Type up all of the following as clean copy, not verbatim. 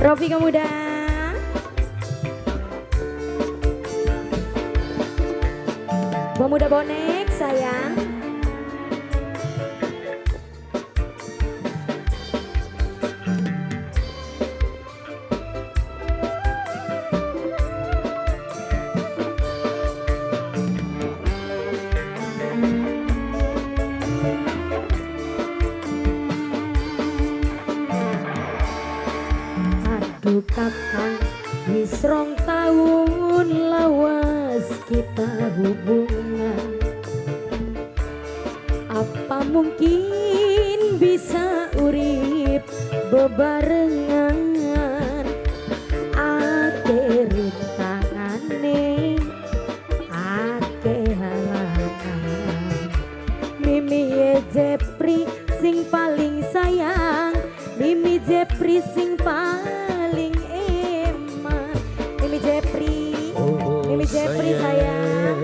Rofi Muda. Pemuda bonek sayang. Aduh kakang, wis rong tahun lawas kita hubungan. Apa mungkin bisa urip bebarengan? Ake rintangane, ake halangan. Mimi Jepri sing paling sayang, Mimi Jepri sing paling eman. Mimi Jepri, Mimi Jepri sayang,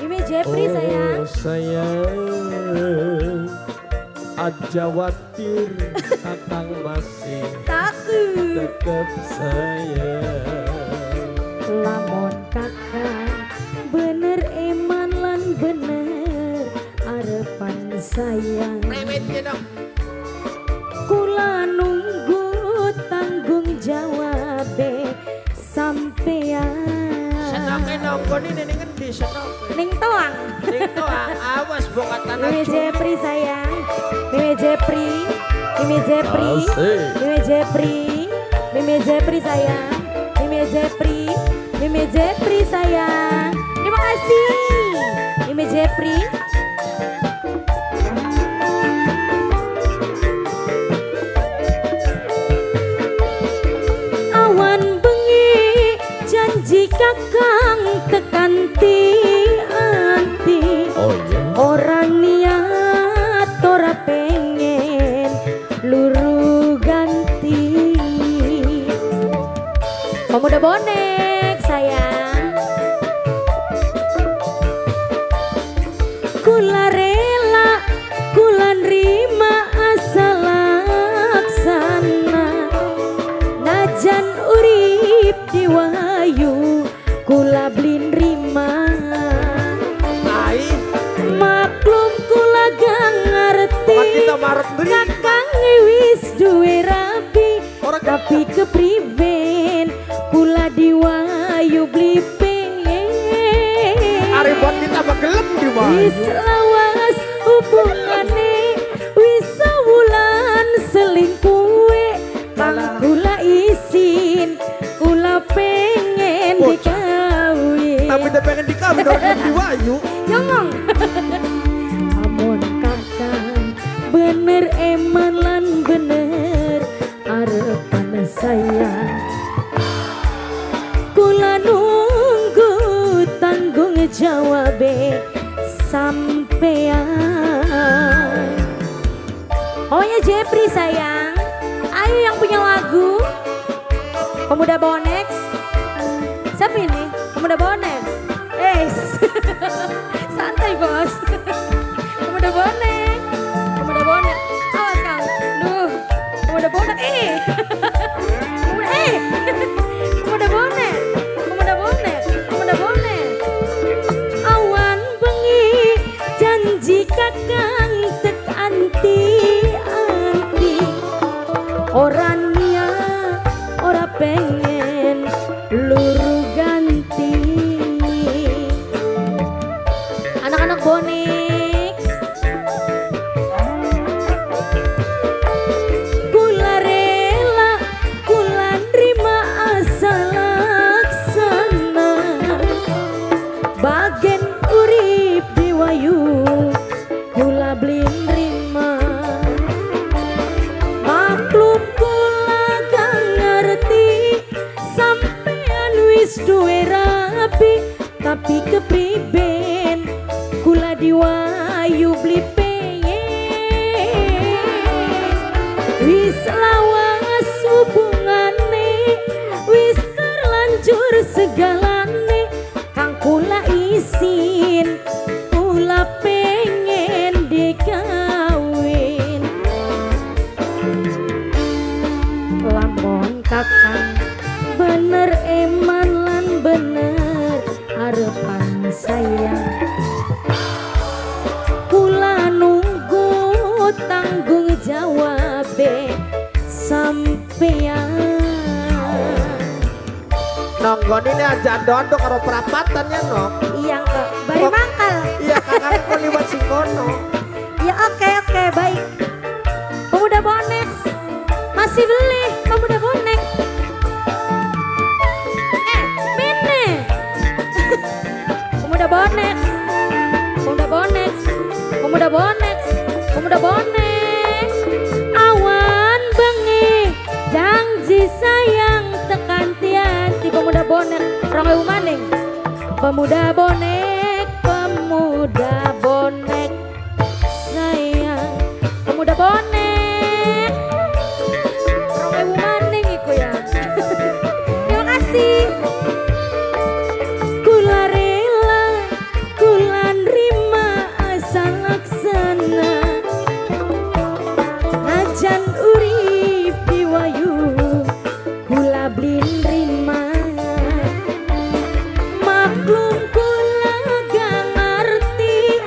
Mimi Jepri sayang. Sayang, aja khawatir kakang masih Takut tetap sayang. lamun kakang bener eman lan bener arepan sayang. Kula nunggu tanggung jawab sampean. Senangnya nongkon ini ngendi senang. Ning toang. Itu awas bukan tanah Mimi Jepri sayang, Mimi Jepri, Mimi Jepri, Mimi Jepri, Mimi Jepri sayang, Mimi Jepri, Mimi Jepri sayang. Terima kasih, Mimi Jepri. Awan bengi janji kakang tekan anti. Oh iya. Orang niat ora pengen luru ganti. Pemuda bonek sayang, kula rela, kula nerima asal laksana. Najan urip di wayu, kula beli nerima. Maklum kula gak ngerti, kita marut beri. kakang wis duwe rapi, tapi kepriben kula diwayu beli Ari buat kita gelem di wis lawas hubungane, wis sewulan selingkuhe, kang kula isin, kula pengen dikawin. Tapi dia pengen dikawin orang di wayu. Ngomong. Amun kakang bener eman lan bener arepan sayang. Kula nunggu tanggung jawab sampean. Oh ya Jepri sayang, ayo yang punya lagu Pemuda Bonex. Siapa ini? Pemuda Bonex. Santai bos. Pemuda bonek, pemuda bonek. Awas kau. Duh, pemuda bonek. Pemuda bonek, pemuda bonek, pemuda bonek. Awan bengi janji kakang tek anti. Orang niat, ora pengen luru ganti. Anak-anak bonek, kula rela, kula nerima asal laksana. Bagen urip di wayu, kula beli nerima. Maklum kula gak ngerti, sampean wis duwe rapi, tapi kepriben kula diwayu beli pengen. Wis lawas hubungane, wis terlanjur segalane, kang kula isin, kula pengen harapan sayang. Kula nunggu tanggung jawab sampeyan. Nonggon ini aja dodok karo perapatan ya Nok. Iya kok, bari mangkal. Iya kakak ko liwat si kono. Ya oke baik. Pemuda bonek masih beli pemuda bonek. Mene. Pemuda bonek. Pemuda bonek. Pemuda bonek. Pemuda bonek. Awan bengi janji sayang tekan tianti pemuda bonek. Rong maning. Pemuda bonek, pemuda bonek sayang, pemuda bonek. Rong maning iku ya. Terima kasih. Kula rela, kula nrima asal laksana. Najan urip diwayu, kula beli nrima. Maklum kula gak ngerti,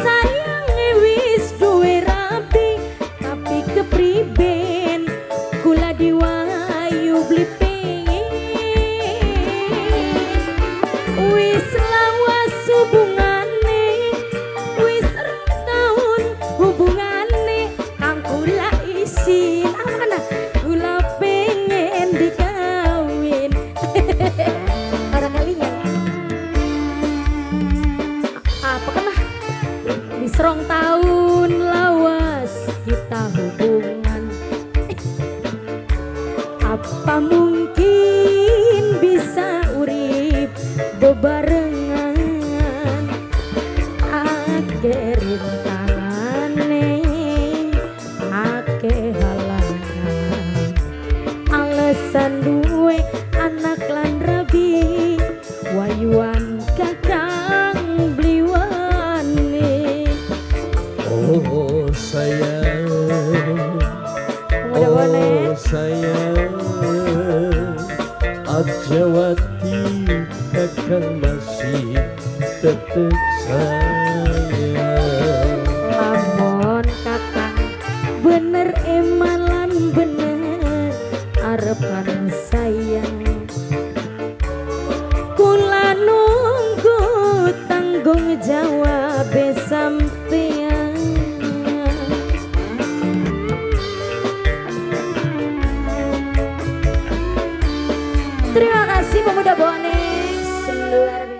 sayange wis duwe rapi, tapi kepriben kula diwayu beli pengen. Wis lawas hubungane, wis tahun hubungane, kang kula isi mana kula pengen dikawin. Orang kalinya apa kena di serong tahun lawas kita hubungan. Apa mungkin bisa urip bebarengan? Ake rintangane, ake halangan, alasan duwe anak lan rabi, wayuan kakang bliwane. Oh sayang, Pemuda bonek. oh sayang, Ajawati akan masih tetap sayang. Lamun kakang bener emalan bener arepan sayang. Kula nunggu tanggung jawab sampeyan. Terima kasih pemuda bonek luar